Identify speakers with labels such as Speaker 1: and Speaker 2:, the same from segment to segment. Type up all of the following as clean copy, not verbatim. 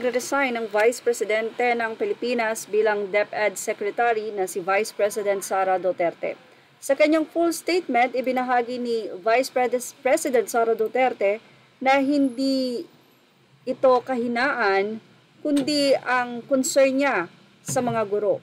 Speaker 1: pagre-resign ng Vice Presidente ng Pilipinas bilang DepEd Secretary na si Vice President Sara Duterte. Sa kanyang full statement, ibinahagi ni Vice President Sara Duterte na hindi ito kahinaan kundi ang concern niya sa mga guro.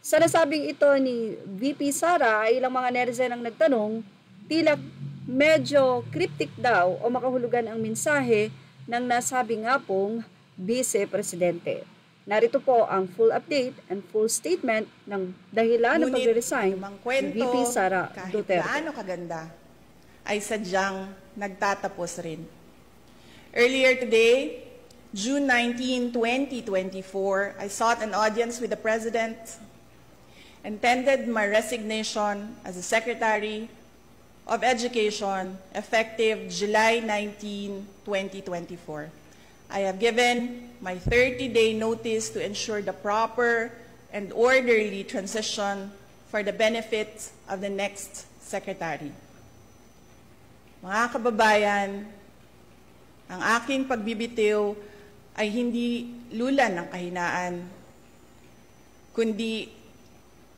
Speaker 1: Sa nasabing ito ni VP Sara, ilang mga netizen ang nagtanong, tila medyo cryptic daw o makahulugan ang mensahe ng nasabi nga pong Vice Presidente. Narito po ang full update and full statement ng dahilan ng pag-resign ni VP Sara Duterte.
Speaker 2: Kahit gaano kaganda, ay sadyang nagtatapos rin. Earlier today, June 19, 2024, I sought an audience with the President and tendered my resignation as the Secretary of Education effective July 19, 2024. I have given my 30-day notice to ensure the proper and orderly transition for the benefit of the next Secretary. Mga kababayan, ang aking pagbibitiw ay hindi lulan ng kahinaan, kundi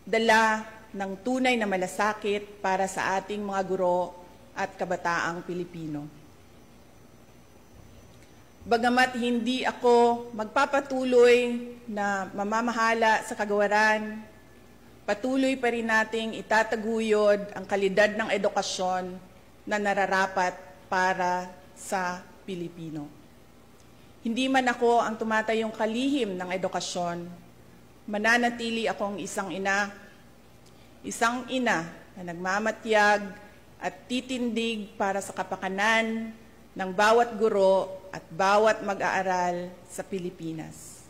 Speaker 2: dala ng tunay na malasakit para sa ating mga guro at kabataang Pilipino. Bagamat hindi ako magpapatuloy na mamamahala sa kagawaran, patuloy pa rin nating itataguyod ang kalidad ng edukasyon na nararapat para sa Pilipino. Hindi man ako ang tumatayong kalihim ng edukasyon, mananatili akong isang ina na nagmamatyag at titindig para sa kapakanan ng bawat guro at bawat mag-aaral sa Pilipinas.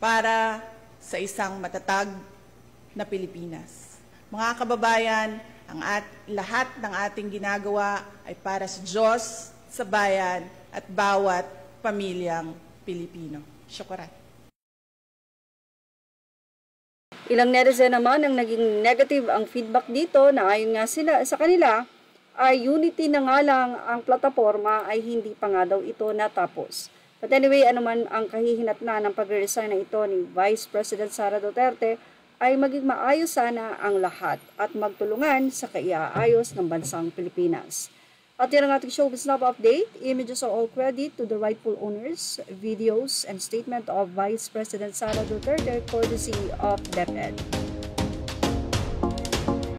Speaker 2: Para sa isang matatag na Pilipinas. Mga kababayan, lahat ng ating ginagawa ay para sa Diyos, sa bayan at bawat pamilyang Pilipino. Syukuran.
Speaker 1: Ilang netizen naman ang naging negative ang feedback dito na ayon nga sa kanila ay unity na nga lang ang plataforma ay hindi pa nga daw ito natapos. But anyway, anuman ang kahihinatnan ng pag-resign na ito ni Vice President Sara Duterte ay maging maayos sana ang lahat at magtulungan sa kaiaayos ng bansang Pilipinas. At yan ang ating showbiz now update. Images are all credit to the rightful owners, videos, and statement of Vice President Sara Duterte courtesy of DepEd.